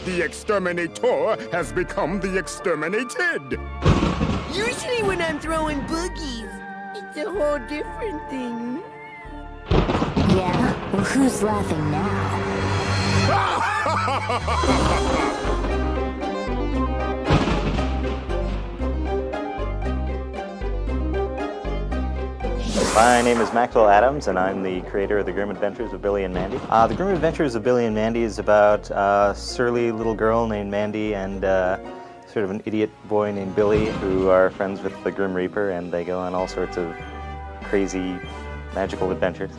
The exterminator has become the exterminated. Usually when I'm throwing boogies, it's a whole different thing. Yeah? Well, who's laughing now? My name is Maxwell Adams, and I'm the creator of The Grim Adventures of Billy and Mandy. The Grim Adventures of Billy and Mandy is about a surly little girl named Mandy and sort of an idiot boy named Billy who are friends with the Grim Reaper, and they go on all sorts of crazy, magical adventures.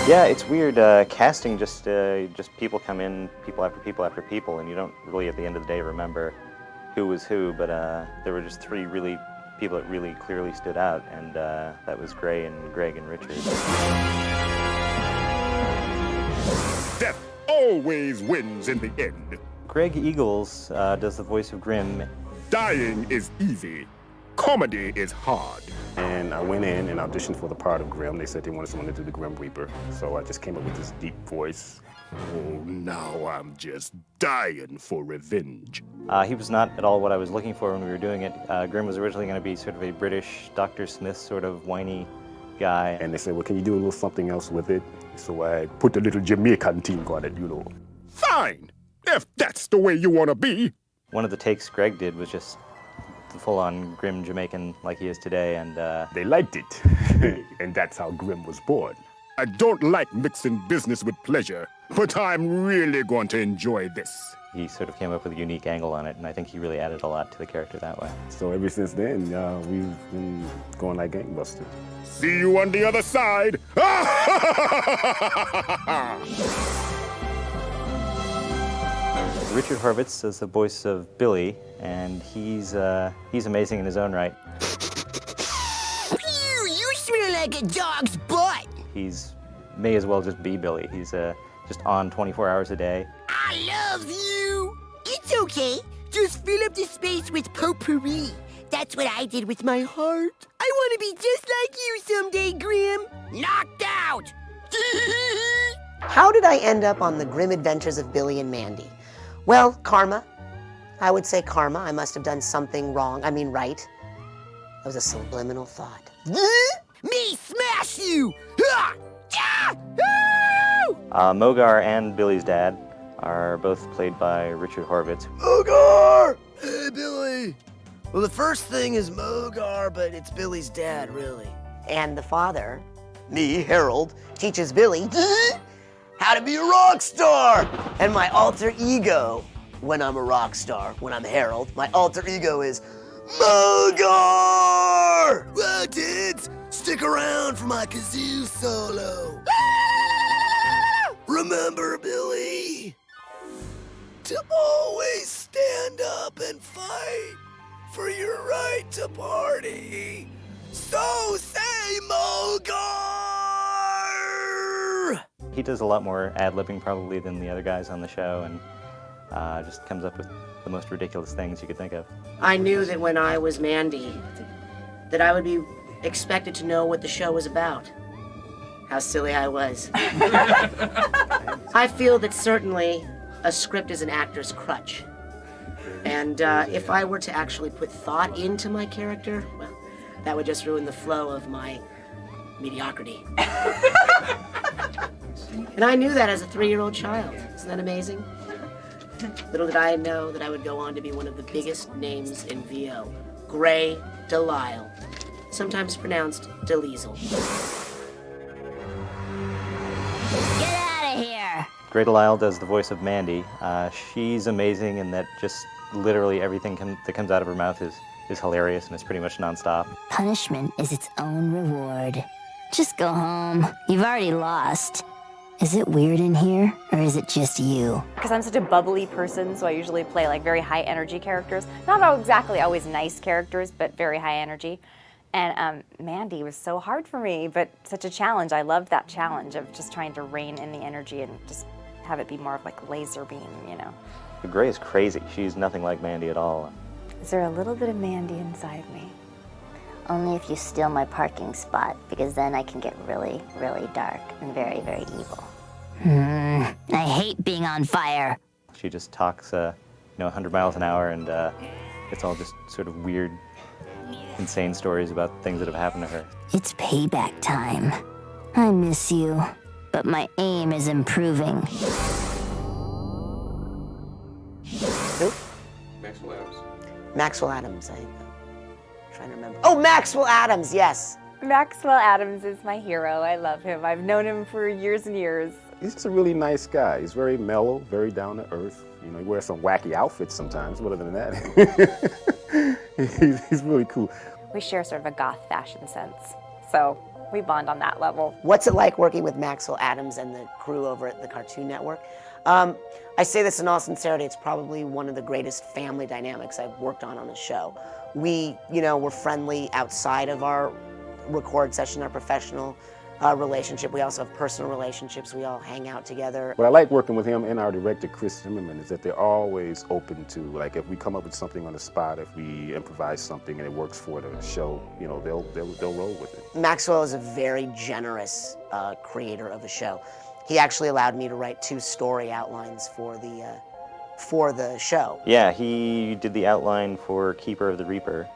Yeah, it's weird. Casting just people come in, people after people after people, and you don't really, at the end of the day, remember who was who. But there were just three really people that really clearly stood out, and that was Gray and Greg and Richard. Death always wins in the end. Greg Eagles does the voice of Grim. Dying is easy. Comedy is hard. And I went in and auditioned for the part of Grim. They said they wanted someone to do the Grim Reaper. So I just came up with this deep voice. Oh, now I'm just dying for revenge. He was not at all what I was looking for when we were doing it. Grim was originally going to be sort of a British Dr. Smith sort of whiny guy. And they said, well, can you do a little something else with it? So I put a little Jamaican thing on it, you know. Fine, if that's the way you want to be. One of the takes Greg did was just the full-on Grim Jamaican like he is today, and they liked it. And that's how Grim was born. I don't like mixing business with pleasure, but I'm really going to enjoy this. He sort of came up with a unique angle on it, and I think he really added a lot to the character that way. So ever since then, we've been going like gangbusters. See you on the other side. Richard Horvitz is the voice of Billy, and he's amazing in his own right. Phew, you smell like a dog's butt. He's may as well just be Billy. He's just on 24 hours a day. I love you. It's okay. Just fill up the space with potpourri. That's what I did with my heart. I want to be just like you someday, Grim. Knocked out. How did I end up on the Grim Adventures of Billy and Mandy? Well, karma. I would say karma. I must have done something wrong. I mean, right. That was a subliminal thought. Me smash you! Mogar and Billy's dad are both played by Richard Horvitz. Mogar! Hey, Billy! Well, the first thing is Mogar, but it's Billy's dad, really. And the father, me, Harold, teaches Billy How to be a rock star! And my alter ego, when I'm a rock star, when I'm Harold, my alter ego is Mogar! Well, kids, stick around for my kazoo solo. Remember, Billy, to always stand up and fight for your right to party. So say Mogar! He does a lot more ad-libbing probably than the other guys on the show, and just comes up with the most ridiculous things you could think of. I knew that when I was Mandy, that I would be expected to know what the show was about. How silly I was. I feel that certainly a script is an actor's crutch. And if I were to actually put thought into my character, well, that would just ruin the flow of my mediocrity. And I knew that as a 3-year-old child. Isn't that amazing? Little did I know that I would go on to be one of the biggest names in VO. Gray Delisle, sometimes pronounced Deliesel. Get out of here! Grey Delisle does the voice of Mandy. She's amazing in that just literally everything that comes out of her mouth is hilarious, and it's pretty much nonstop. Punishment is its own reward. Just go home. You've already lost. Is it weird in here, or is it just you? Because I'm such a bubbly person, so I usually play like very high energy characters. Not exactly always nice characters, but very high energy. And Mandy was so hard for me, but such a challenge. I loved that challenge of just trying to rein in the energy and just have it be more of like laser beam, you know. Grey is crazy. She's nothing like Mandy at all. Is there a little bit of Mandy inside me? Only if you steal my parking spot, because then I can get really, really dark and very, very evil. I hate being on fire. She just talks, 100 miles an hour, and it's all just sort of weird, insane stories about things that have happened to her. It's payback time. I miss you, but my aim is improving. Who? Maxwell Adams. Maxwell Adams, I'm trying to remember. Oh, Maxwell Adams, yes. Maxwell Adams is my hero. I love him. I've known him for years and years. He's just a really nice guy. He's very mellow, very down to earth. You know, he wears some wacky outfits sometimes, but other than that, he's really cool. We share sort of a goth fashion sense, so we bond on that level. What's it like working with Maxwell Adams and the crew over at the Cartoon Network? I say this in all sincerity, it's probably one of the greatest family dynamics I've worked on the show. We, we're friendly outside of our record session, our professional relationship. We also have personal relationships. We all hang out together. What I like working with him and our director, Chris Zimmerman, is that they're always open to, like, if we come up with something on the spot, if we improvise something and it works for the show, they'll roll with it. Maxwell is a very generous creator of the show. He actually allowed me to write 2 story outlines for the show. Yeah, he did the outline for Keeper of the Reaper,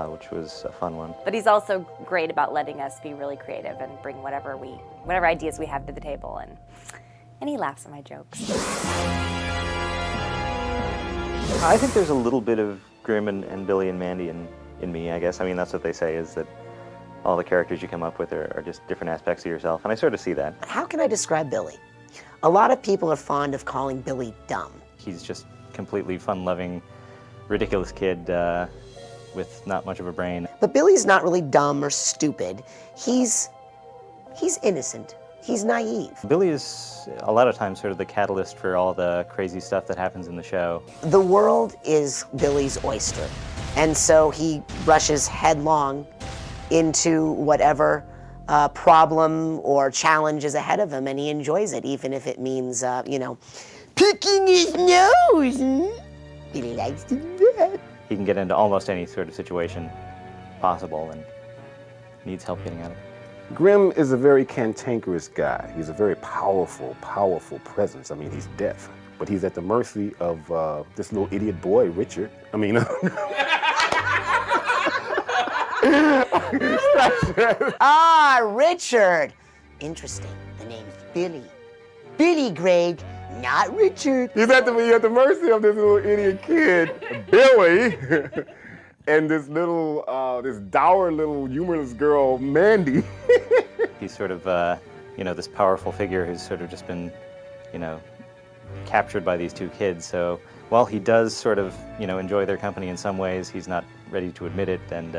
which was a fun one. But he's also great about letting us be really creative and bring whatever ideas we have to the table, and he laughs at my jokes. I think there's a little bit of Grimm and Billy and Mandy in me, I guess. I mean, that's what they say, is that all the characters you come up with are just different aspects of yourself, and I sort of see that. How can I describe Billy? A lot of people are fond of calling Billy dumb. He's just completely fun-loving, ridiculous kid with not much of a brain. But Billy's not really dumb or stupid. He's innocent. He's naive. Billy is a lot of times sort of the catalyst for all the crazy stuff that happens in the show. The world is Billy's oyster, and so he rushes headlong into whatever problem or challenge is ahead of him, and he enjoys it, even if it means, picking his nose. He likes to do that. He can get into almost any sort of situation possible and needs help getting out of it. Grimm is a very cantankerous guy. He's a very powerful, powerful presence. I mean, he's deaf, but he's at the mercy of this little idiot boy, Richard. I mean, Richard. Interesting. The name's Billy. Billy Greg, not Richard. He's at the mercy of this little idiot kid, Billy, and this little, this dour little humorless girl, Mandy. He's sort of, this powerful figure who's sort of just been, captured by these 2 kids. So while he does sort of, enjoy their company in some ways, he's not ready to admit it, and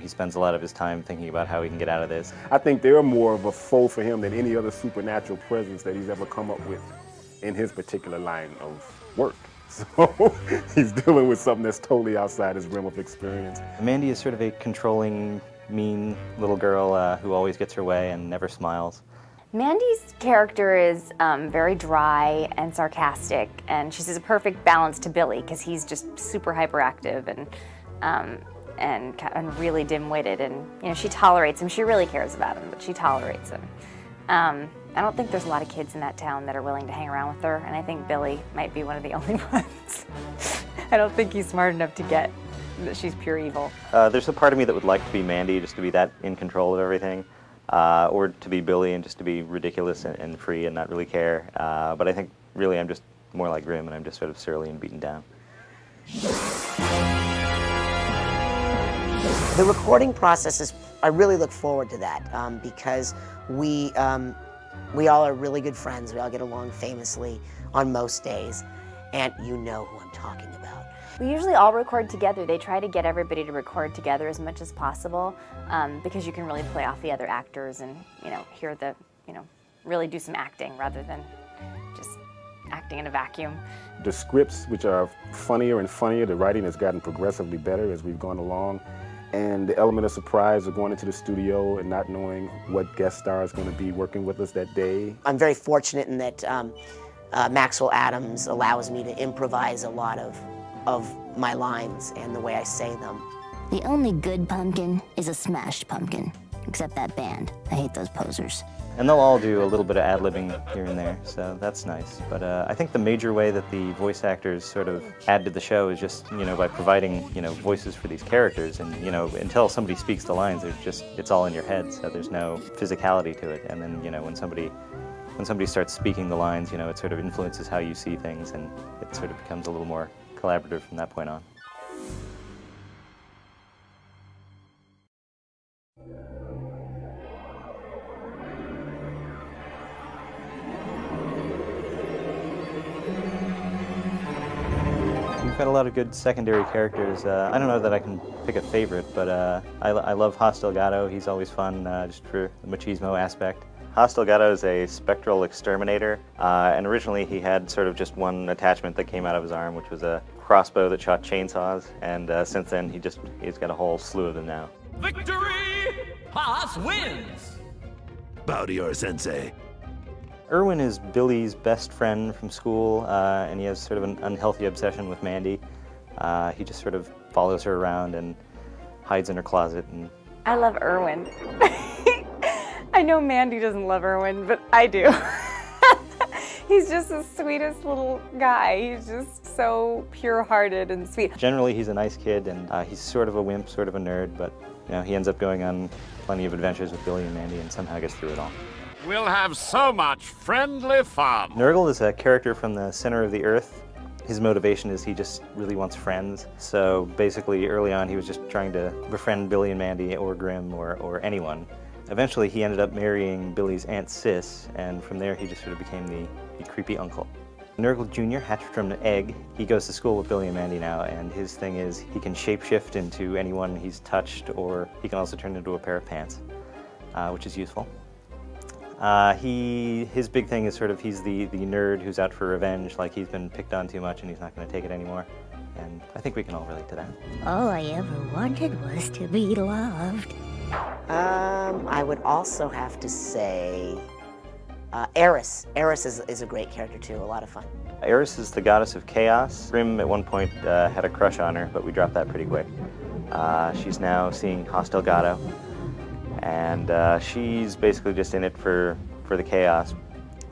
he spends a lot of his time thinking about how he can get out of this. I think they're more of a foe for him than any other supernatural presence that he's ever come up with in his particular line of work. So he's dealing with something that's totally outside his realm of experience. Mandy is sort of a controlling, mean little girl who always gets her way and never smiles. Mandy's character is very dry and sarcastic, and she's a perfect balance to Billy because he's just super hyperactive and really dim-witted, and she tolerates him. She really cares about him, but she tolerates him. I don't think there's a lot of kids in that town that are willing to hang around with her, and I think Billy might be one of the only ones. I don't think he's smart enough to get that she's pure evil. There's a part of me that would like to be Mandy, just to be that in control of everything, or to be Billy and just to be ridiculous and free and not really care. But I think really I'm just more like Grimm, and I'm just sort of surly and beaten down. The recording process is, I really look forward to that because we all are really good friends. We all get along famously on most days, and you know who I'm talking about. We usually all record together. They try to get everybody to record together as much as possible because you can really play off the other actors and, hear the, really do some acting rather than just acting in a vacuum. The scripts, which are funnier and funnier, the writing has gotten progressively better as we've gone along. And the element of surprise of going into the studio and not knowing what guest star is going to be working with us that day. I'm very fortunate in that Maxwell Adams allows me to improvise a lot of my lines and the way I say them. The only good pumpkin is a smashed pumpkin, except that band. I hate those posers. And they'll all do a little bit of ad-libbing here and there, so that's nice. But I think the major way that the voice actors sort of add to the show is just, by providing, voices for these characters. And, until somebody speaks the lines, it's all in your head, so there's no physicality to it. And then, when somebody starts speaking the lines, it sort of influences how you see things, and it sort of becomes a little more collaborative from that point on. We've got a lot of good secondary characters. I don't know that I can pick a favorite, but I love Hoss Delgado. He's always fun, just for the machismo aspect. Hoss Delgado is a spectral exterminator, and originally he had sort of just one attachment that came out of his arm, which was a crossbow that shot chainsaws, and since then he's got a whole slew of them now. Victory! Hoss wins! Bow to your sensei. Erwin is Billy's best friend from school, and he has sort of an unhealthy obsession with Mandy. He just sort of follows her around and hides in her closet. And I love Erwin. I know Mandy doesn't love Erwin, but I do. He's just the sweetest little guy. He's just so pure-hearted and sweet. Generally, he's a nice kid, and he's sort of a wimp, sort of a nerd, but he ends up going on plenty of adventures with Billy and Mandy and somehow gets through it all. We'll have so much friendly fun. Nurgle is a character from the center of the earth. His motivation is he just really wants friends. So basically, early on, he was just trying to befriend Billy and Mandy or Grimm or anyone. Eventually, he ended up marrying Billy's Aunt Sis, and from there, he just sort of became the creepy uncle. Nurgle Jr. hatched from an egg. He goes to school with Billy and Mandy now, and his thing is he can shapeshift into anyone he's touched, or he can also turn into a pair of pants, which is useful. His big thing is sort of he's the nerd who's out for revenge, like he's been picked on too much and he's not going to take it anymore. And I think we can all relate to that. All I ever wanted was to be loved. I would also have to say Eris. Eris is a great character too, a lot of fun. Eris is the goddess of chaos. Grimm at one point had a crush on her, but we dropped that pretty quick. She's now seeing Hoss Delgado. And she's basically just in it for the chaos.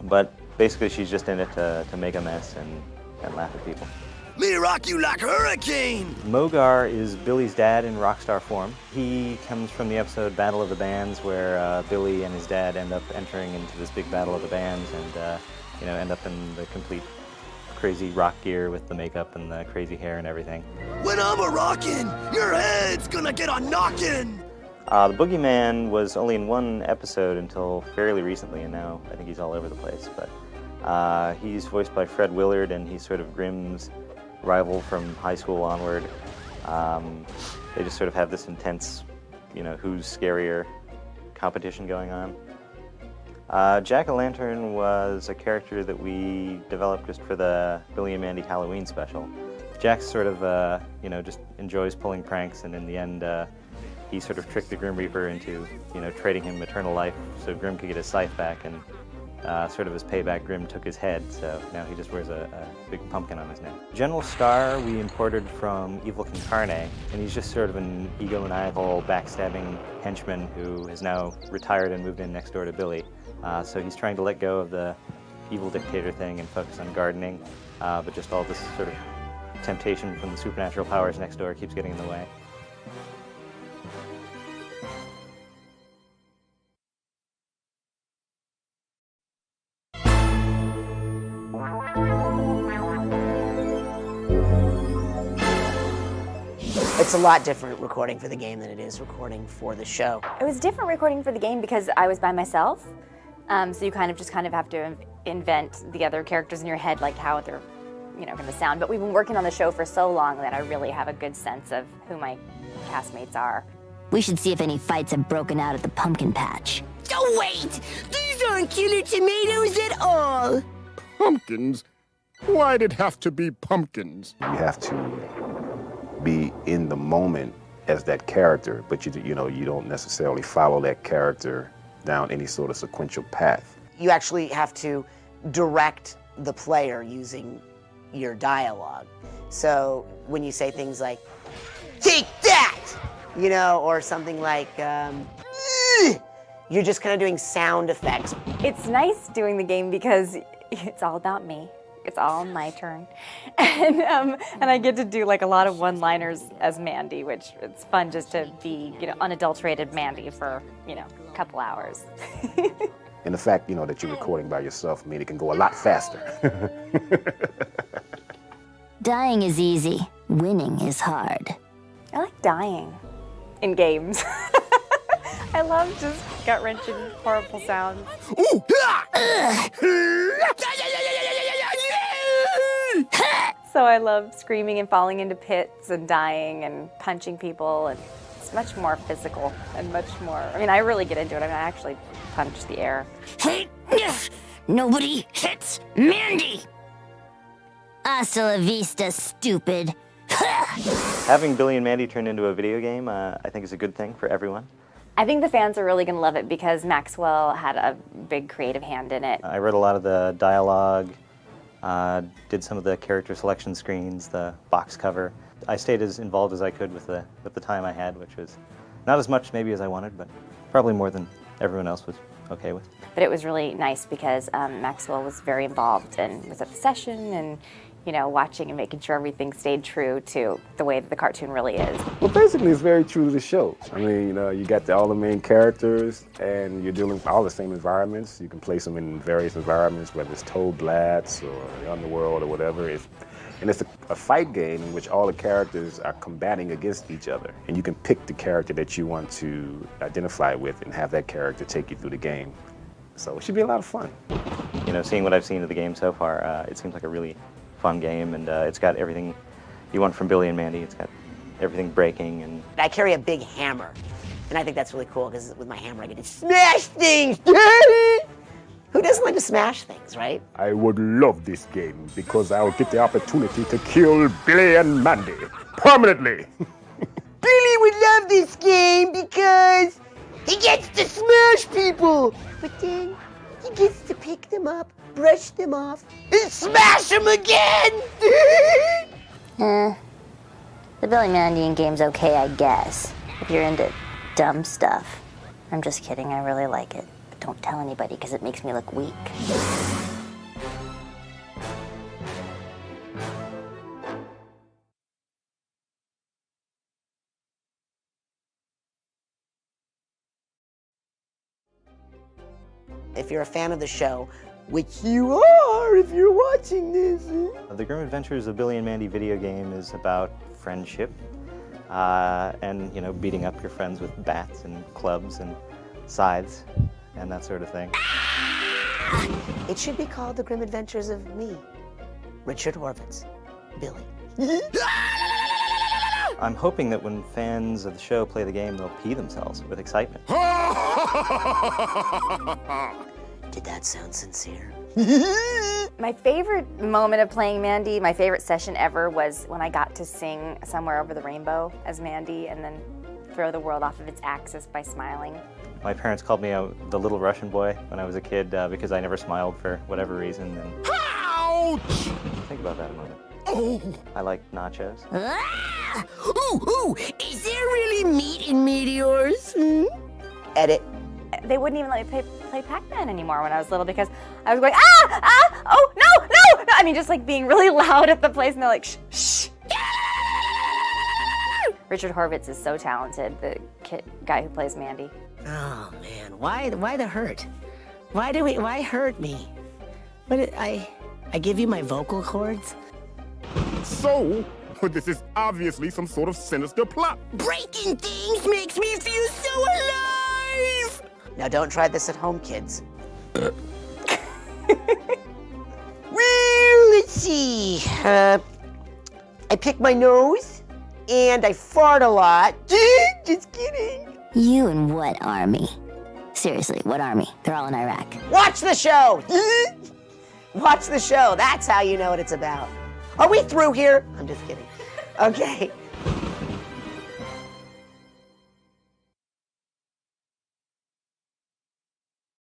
But basically she's just in it to make a mess and laugh at people. Me rock you like a hurricane! Mogar is Billy's dad in rockstar form. He comes from the episode Battle of the Bands, where Billy and his dad end up entering into this big battle of the bands and end up in the complete crazy rock gear with the makeup and the crazy hair and everything. When I'm a rockin', your head's gonna get a knockin'! The Boogeyman was only in one episode until fairly recently, and now I think he's all over the place. But he's voiced by Fred Willard, and he's sort of Grimm's rival from high school onward. They just sort of have this intense, who's scarier competition going on. Jack-o'-lantern was a character that we developed just for the Billy and Mandy Halloween special. Jack sort of, just enjoys pulling pranks, and in the end, he sort of tricked the Grim Reaper into, trading him eternal life so Grimm could get his scythe back, and sort of as payback, Grimm took his head, so now he just wears a big pumpkin on his neck. General Star we imported from Evil Concarne, and he's just sort of an egomaniacal, backstabbing henchman who has now retired and moved in next door to Billy. So he's trying to let go of the evil dictator thing and focus on gardening, but just all this sort of temptation from the supernatural powers next door keeps getting in the way. It's a lot different recording for the game than it is recording for the show. It was different recording for the game because I was by myself, so you kind of have to invent the other characters in your head, like how they're, going to sound. But we've been working on the show for so long that I really have a good sense of who my castmates are. We should see if any fights have broken out at the pumpkin patch. Oh, wait! These aren't killer tomatoes at all! Pumpkins? Why'd it have to be pumpkins? You have to be in the moment as that character, but you don't necessarily follow that character down any sort of sequential path. You actually have to direct the player using your dialogue. So when you say things like, "Take that!" or something like, You're just kind of doing sound effects. It's nice doing the game because it's all about me. It's all my turn. And I get to do like a lot of one-liners as Mandy, which it's fun just to be, unadulterated Mandy for, a couple hours. And the fact, that you're recording by yourself means it can go a lot faster. Dying is easy. Winning is hard. I like dying in games. I love just gut-wrenching, horrible sounds. So I love screaming and falling into pits and dying and punching people, and it's much more physical and much more, I really get into it. I actually punch the air. Nobody hits Mandy! Hasta la vista, stupid. Having Billy and Mandy turned into a video game, I think is a good thing for everyone. I think the fans are really going to love it because Maxwell had a big creative hand in it. I wrote a lot of the dialogue, did some of the character selection screens, the box cover. I stayed as involved as I could with the time I had, which was not as much maybe as I wanted, but probably more than everyone else was okay with. But it was really nice because Maxwell was very involved and was at the session and watching and making sure everything stayed true to the way that the cartoon really is. Well, basically, it's very true to the show. You got all the main characters, and you're dealing with all the same environments. You can place them in various environments, whether it's Toad Blatz or the Underworld or whatever. And it's a fight game in which all the characters are combating against each other. And you can pick the character that you want to identify with and have that character take you through the game. So it should be a lot of fun. Seeing what I've seen of the game so far, it seems like a really fun game, and it's got everything you want from Billy and Mandy. It's got everything breaking, and I carry a big hammer, and I think that's really cool because with my hammer I get to smash things. Who doesn't like to smash things, right? I would love this game because I'll get the opportunity to kill Billy and Mandy permanently. Billy would love this game because he gets to smash people, but then he gets to pick them up, brush them off, and smash them again! The Billy Mandy game's okay, I guess, if you're into dumb stuff. I'm just kidding, I really like it. But don't tell anybody, because it makes me look weak. If you're a fan of the show, which you are if you're watching this. The Grim Adventures of Billy and Mandy video game is about friendship and, beating up your friends with bats and clubs and scythes and that sort of thing. It should be called The Grim Adventures of me, Richard Horvitz, Billy. I'm hoping that when fans of the show play the game, they'll pee themselves with excitement. Did that sound sincere? My favorite moment of playing Mandy, my favorite session ever, was when I got to sing Somewhere Over the Rainbow as Mandy and then throw the world off of its axis by smiling. My parents called me the little Russian boy when I was a kid because I never smiled for whatever reason. And Ouch! think about that a moment. Oh! I like nachos. Ooh, is there really meat in meteors? Edit. They wouldn't even let me play Pac-Man anymore when I was little because I was going, oh, no. I mean, just like being really loud at the place, and they're like, shh. Richard Horvitz is so talented, the guy who plays Mandy. Oh man, why the hurt? Why hurt me? I give you my vocal cords? So, this is obviously some sort of sinister plot. Breaking things makes me feel so alive! Now don't try this at home, kids. Well, let's see. I pick my nose, and I fart a lot. Just kidding. You and what army? Seriously, what army? They're all in Iraq. Watch the show! Watch the show. That's how you know what it's about. Are we through here? I'm just kidding. Okay.